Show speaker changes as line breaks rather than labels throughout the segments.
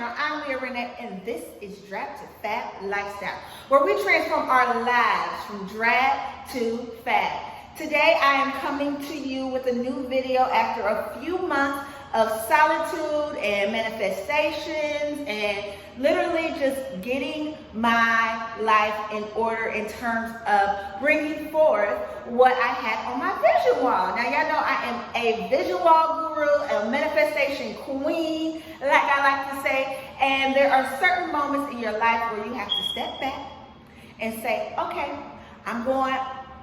channel. I'm Leah Renee, and this is Drab to Fab Lifestyle, where we transform our lives from drab to fab. Today, I am coming to you with a new video after a few months of solitude and manifestations and literally just getting my life in order in terms of bringing forth what I had on my vision wall. Now, y'all know I am a vision wall guru, a manifestation queen, like I like to say, and there are certain moments in your life where you have to step back and say, okay, I'm going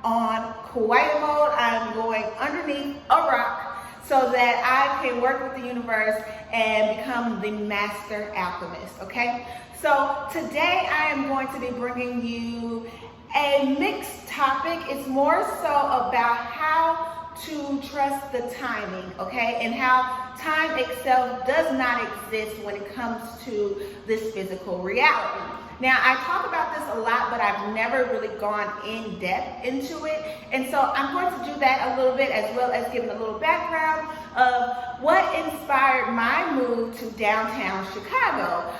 on quiet mode, I'm going underneath a rock, so that I can work with the universe and become the master alchemist, okay? So today I am going to be bringing you a mixed topic. It's more so about how to trust the timing, okay? And how time itself does not exist when it comes to this physical reality. Now, I talk about this a lot, but I've never really gone in depth into it. And so I'm going to do that a little bit, as well as giving a little background of what inspired my move to downtown Chicago.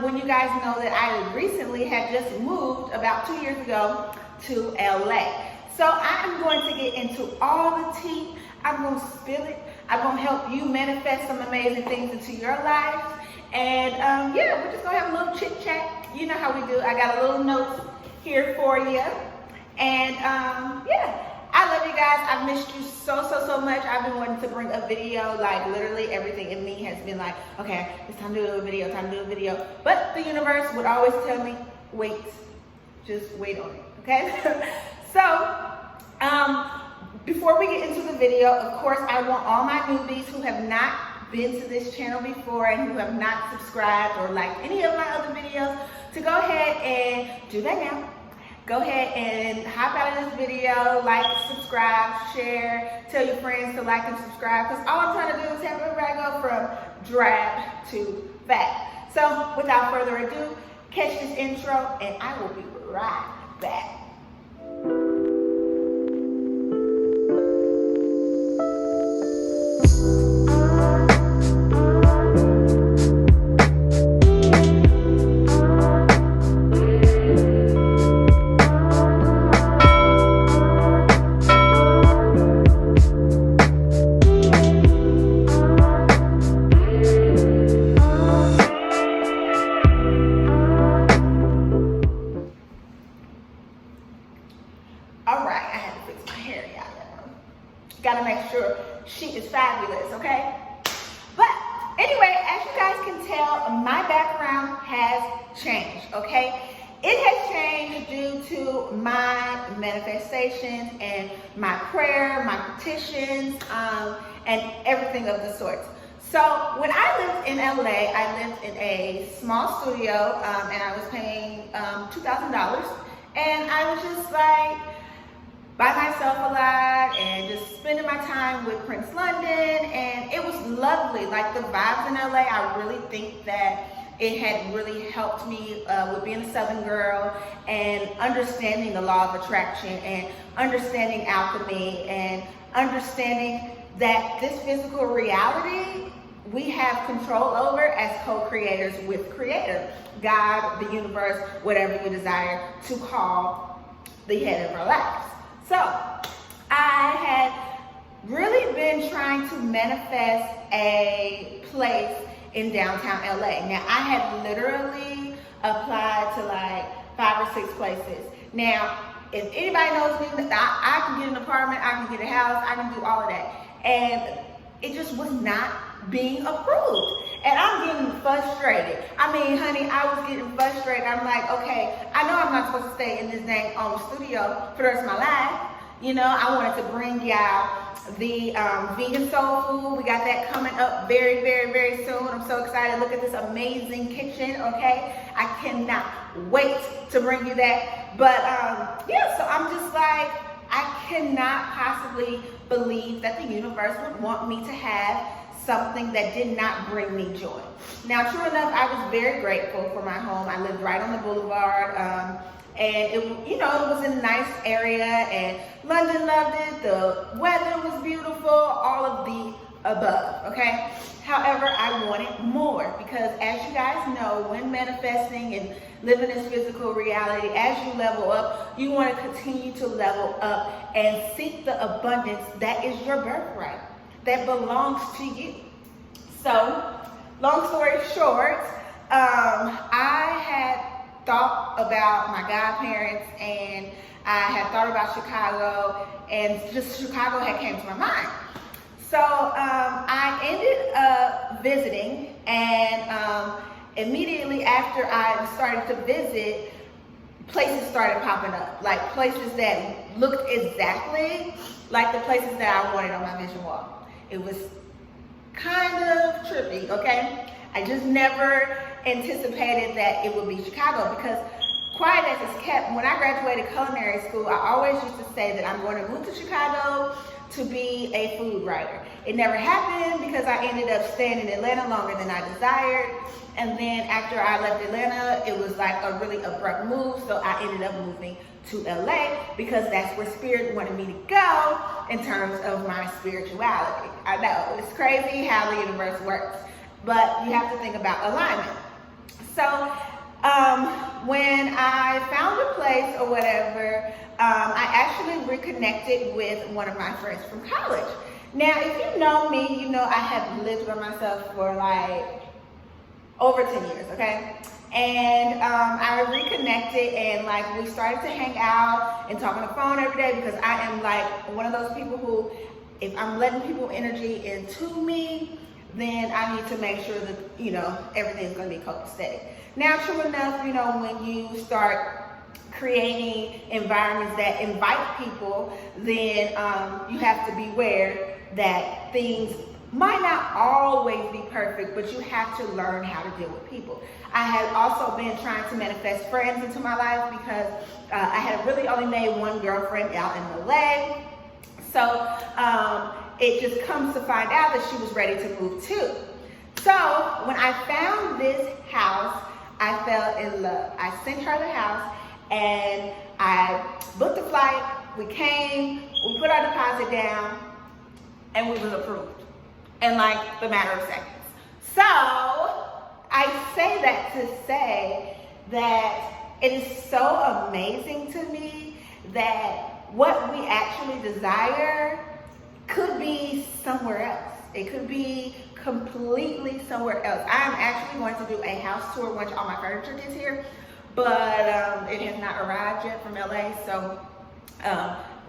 When you guys know that I recently had just moved about 2 years ago to LA. So I'm going to get into all the tea. I'm going to spill it. I'm going to help you manifest some amazing things into your life. And yeah, we're just going to have a little chit chat. You know how we do. I got a little notes here for you. And yeah, I love you guys. I've missed you so much. I've been wanting to bring a video. Like literally everything in me has been like, okay, it's time to do a video, time to do a video. But the universe would always tell me, wait, just wait on it, okay? So, before we get into the video, of course, I want all my newbies who have not been to this channel before and who have not subscribed or liked any of my other videos to go ahead and do that now. Go ahead and hop out of this video, like, subscribe, share, tell your friends to like and subscribe, because all I'm trying to do is have everybody go from drab to fab. So, without further ado, catch this intro and I will be right back. Gotta make sure she is fabulous, okay? But anyway, as you guys can tell, my background has changed, okay? It has changed due to my manifestations and my prayer, my petitions, and everything of the sorts. So when I lived in LA, I lived in a small studio, and I was paying $2,000, and I was just like, by myself a lot and just spending my time with Prince London, and it was lovely. Like the vibes in LA, I really think that it had really helped me with being a Southern girl and understanding the law of attraction and understanding alchemy and understanding that this physical reality we have control over as co-creators with Creator, God, the universe, whatever you desire to call the head of our lives. So, I had really been trying to manifest a place in downtown LA. Now, I had literally applied to like 5 or 6 places. Now, if anybody knows me, I can get an apartment, I can get a house, I can do all of that. And it just was not being approved. And I'm getting frustrated. I mean, honey, I was getting frustrated. I'm like, okay, I know I'm not supposed to stay in this dang studio for the rest of my life. You know, I wanted to bring y'all the vegan soul food. We got that coming up very soon. I'm so excited. Look at this amazing kitchen, okay? I cannot wait to bring you that. But yeah, so I'm just like, I cannot possibly believe that the universe would want me to have something that did not bring me joy. Now, true enough, I was very grateful for my home. I lived right on the boulevard, and it, you know, it was in a nice area, and London loved it. The weather was beautiful, all of the above, okay? However, I wanted more because, as you guys know, when manifesting and living this physical reality, as you level up, you want to continue to level up and seek the abundance that is your birthright, that belongs to you. So, long story short, I had thought about my godparents, and I had thought about Chicago, and just Chicago had came to my mind. So I ended up visiting, and immediately after I started to visit, places started popping up, like places that looked exactly like the places that I wanted on my vision wall. It was kind of trippy, okay? I just never anticipated that it would be Chicago, because quiet as it's kept, when I graduated culinary school, I always used to say that I'm going to move to Chicago to be a food writer. It never happened because I ended up staying in Atlanta longer than I desired. And then after I left Atlanta, it was like a really abrupt move. So I ended up moving to LA because that's where Spirit wanted me to go in terms of my spirituality. I know, it's crazy how the universe works, but you have to think about alignment. So when I found a place or whatever, I actually reconnected with one of my friends from college. Now, if you know me, you know I have lived by myself for like over 10 years, okay? And I reconnected, and like we started to hang out and talk on the phone every day, because I am like one of those people who, if I'm letting people energy into me, then I need to make sure that, you know, everything's gonna be copacetic. Now, true enough, you know, when you start creating environments that invite people, then you have to beware that things might not always be perfect, but you have to learn how to deal with people. I had also been trying to manifest friends into my life because I had really only made one girlfriend out in LA. So it just comes to find out that she was ready to move too. So when I found this house, I fell in love. I sent her the house, and I booked the flight. We came, we put our deposit down, and we was approved in like the matter of seconds. So I say that to say that it is so amazing to me that what we actually desire could be somewhere else. It could be completely somewhere else. I'm actually going to do a house tour once all my furniture gets here, but it has not arrived yet from LA. So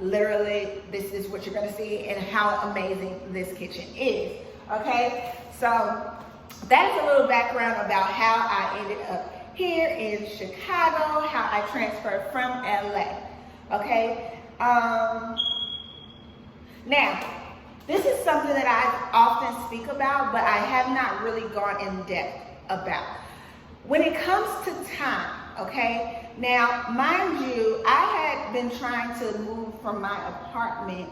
literally, this is what you're going to see and how amazing this kitchen is. Okay, so that's a little background about how I ended up here in Chicago, how I transferred from LA. Okay, now this is something that I often speak about, but I have not really gone in depth about. When it comes to time, okay, now mind you, I had been trying to move from my apartment.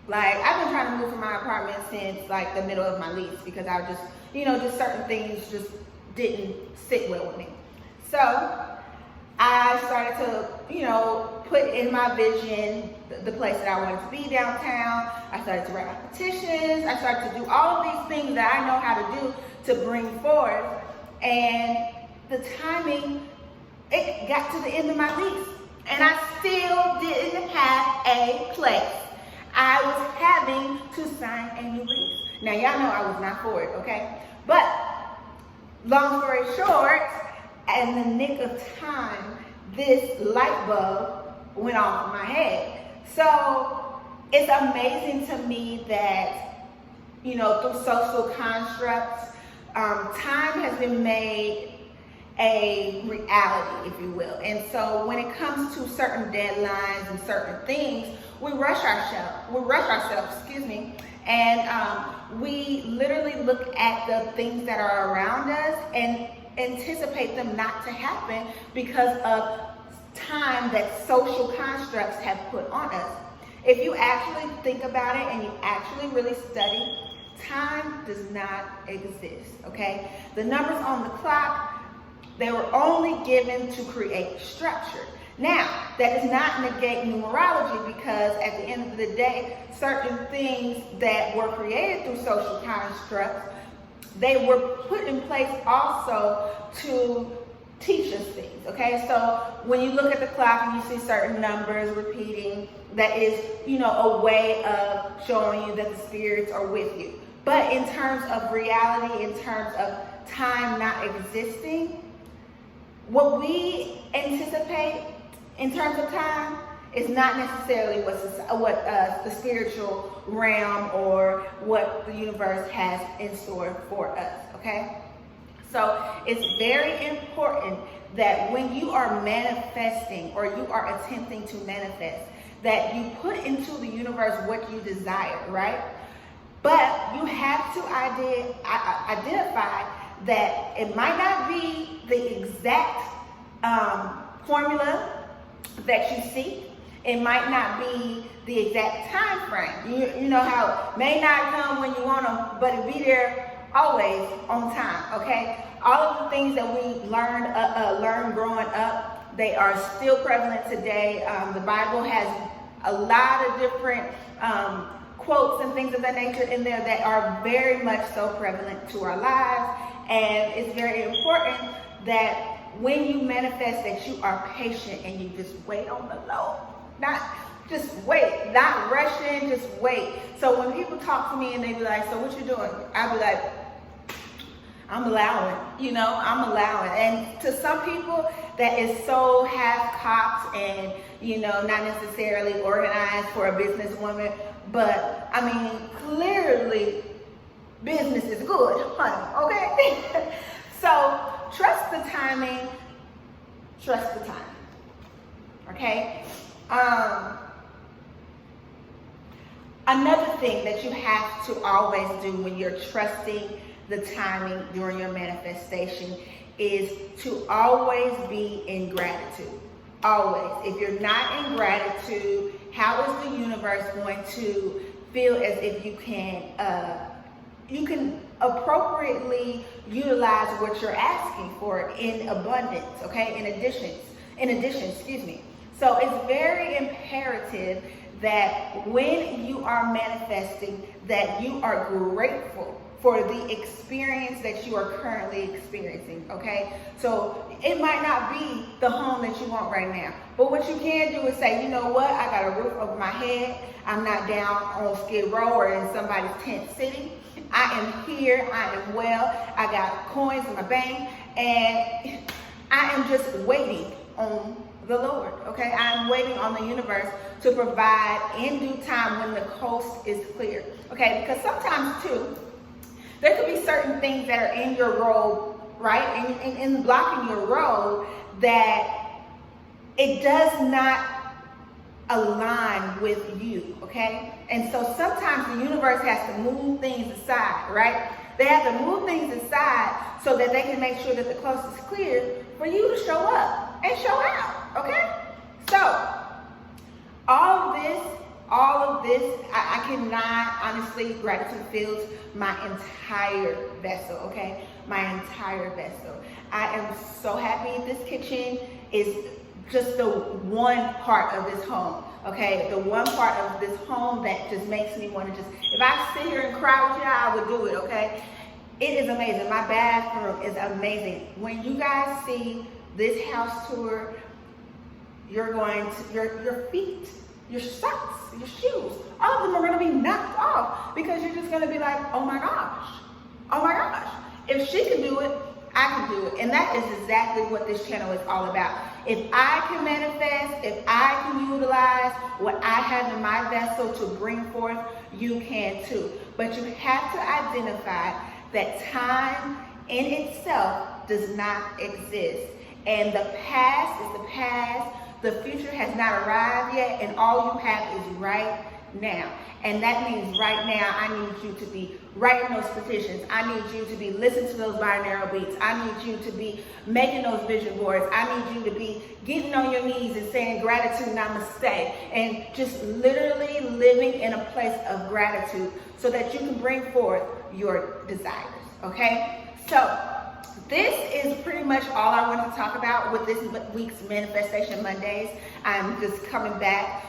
Like, I've been trying to move from my apartment since like the middle of my lease, because I just, you know, just certain things just didn't sit well with me. So I started to, you know, put in my vision the place that I wanted to be downtown. I started to write my petitions. I started to do all of these things that I know how to do to bring forth. And the timing, it got to the end of my lease, and I still didn't have a place. I was having to sign a new lease. Now, y'all know I was not for it, okay? But long story short, in the nick of time, this light bulb went off in my head. So it's amazing to me that, you know, through social constructs, time has been made a reality, if you will. And so when it comes to certain deadlines and certain things, we rush ourselves, and we literally look at the things that are around us and anticipate them not to happen because of time that social constructs have put on us. If you actually think about it and you actually really study, time does not exist, okay? The numbers on the clock, they were only given to create structure. Now, that does not negate numerology, because at the end of the day, certain things that were created through social constructs, they were put in place also to teach us things, okay? So when you look at the clock and you see certain numbers repeating, that is, a way of showing you that the spirits are with you. But in terms of reality, in terms of time not existing, what we anticipate in terms of time is not necessarily what the spiritual realm or what the universe has in store for us, okay? So it's very important that when you are manifesting or you are attempting to manifest, that you put into the universe what you desire, right? But you have to identify that it might not be the exact formula that you seek. It might not be the exact time frame. You know how it may not come when you want them, but it'll be there always on time, okay? All of the things that we learned growing up, they are still prevalent today. The Bible has a lot of different quotes and things of that nature in there that are very much so prevalent to our lives. And it's very important that when you manifest, that you are patient and you just wait on the Lord. Not just wait, not rushing, just wait. So when people talk to me and they be like, so what you doing? I'll be like, I'm allowing, I'm allowing. And to some people, that is so half-cocked and, not necessarily organized for a businesswoman. But, clearly, business is good, honey, okay? So, trust the timing, trust the time, okay? Another thing that you have to always do when you're trusting the timing during your manifestation is to always be in gratitude. Always. If you're not in gratitude, how is the universe going to feel as if you can appropriately utilize what you're asking for in abundance, okay? In addition, So it's very imperative that when you are manifesting, that you are grateful for the experience that you are currently experiencing, okay? So it might not be the home that you want right now, but what you can do is say, you know what, I got a roof over my head, I'm not down on Skid Row or in somebody's tent city, I am here, I am well, I got coins in my bank, and I am just waiting on the Lord, okay? I'm waiting on the universe to provide in due time when the coast is clear, okay? Because sometimes too, there could be certain things that are in your road, right? And blocking your road, that it does not align with you, okay? And so sometimes the universe has to move things aside, right? They have to move things aside so that they can make sure that the coast is clear for you to show up and show out, okay? So, all of this, I cannot, honestly, gratitude fills my entire vessel, okay? My entire vessel. I am so happy this kitchen is just the one part of this home, okay? The one part of this home that just makes me want to if I sit here and cry with you, I would do it, okay? It is amazing. My bathroom is amazing. When you guys see this house tour, you're going to, your feet, your socks, your shoes, all of them are going to be knocked off, because you're just going to be like, oh my gosh, if she can do it, I can do it. And that is exactly what this channel is all about. If I can manifest, if I can utilize what I have in my vessel to bring forth, you can too. But you have to identify that time in itself does not exist. And the past is the past. The future has not arrived yet, and all you have is right now. And that means right now, I need you to be writing those petitions. I need you to be listening to those binaural beats. I need you to be making those vision boards. I need you to be getting on your knees and saying gratitude, namaste, and just literally living in a place of gratitude so that you can bring forth your desires, okay? So this is pretty much all I wanted to talk about with this week's Manifestation Mondays. I'm just coming back.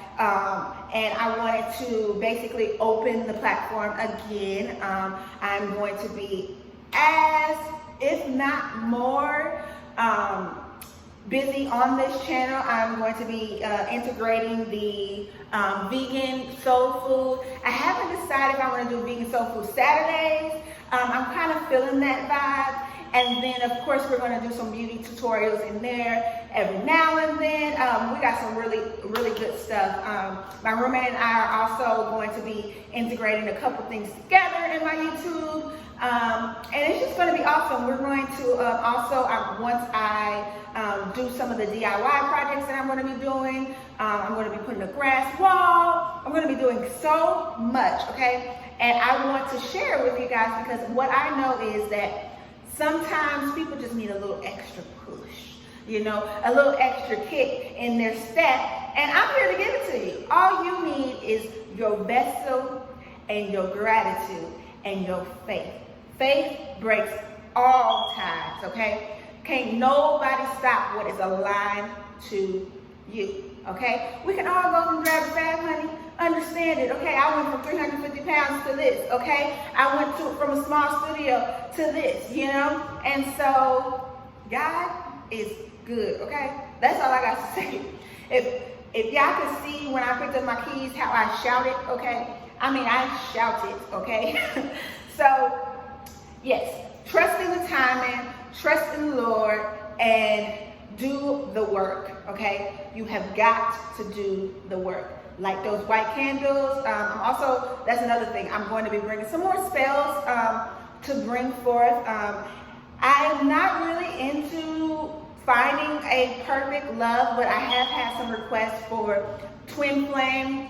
And I wanted to basically open the platform again. I'm going to be as, if not more, busy on this channel. I'm going to be integrating the vegan soul food. I haven't decided if I want to do vegan soul food Saturdays. I'm kind of feeling that vibe. And then, of course, we're going to do some beauty tutorials in there every now and then. We got some really, really good stuff. My roommate and I are also going to be integrating a couple things together in my YouTube. And it's just going to be awesome. We're going to also, once I do some of the DIY projects that I'm going to be doing, I'm going to be putting a grass wall. I'm going to be doing so much, okay? And I want to share with you guys because what I know is that sometimes people just need a little extra push, you know, a little extra kick in their step. And I'm here to give it to you. All you need is your vessel and your gratitude and your faith. Faith breaks all ties, okay? Can't nobody stop what is aligned to you, okay? We can all go from drab to fat, honey. Understand it, okay? I went from 350 pounds to this, okay? I went from a small studio to this, you know? And so, God is good, okay? That's all I got to say. If y'all could see when I picked up my keys how I shouted, okay? I mean, I shouted, okay? So, yes, trust in the timing, trust in the Lord, and do the work, okay? You have got to do the work. Like those white candles. Also, that's another thing. I'm going to be bringing some more spells to bring forth. I'm not really into finding a perfect love, but I have had some requests for twin flame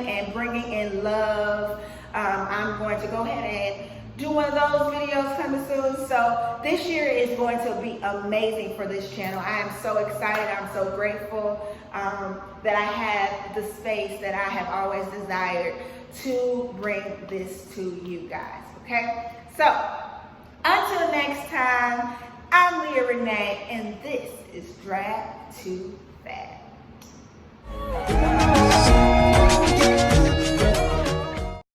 and bringing in love. I'm going to go ahead and do one of those videos coming soon. So this year is going to be amazing for this channel. I am so excited. I'm so grateful that I have the space that I have always desired to bring this to you guys, okay? So until next time, I'm Leah Renee, and this is Drab to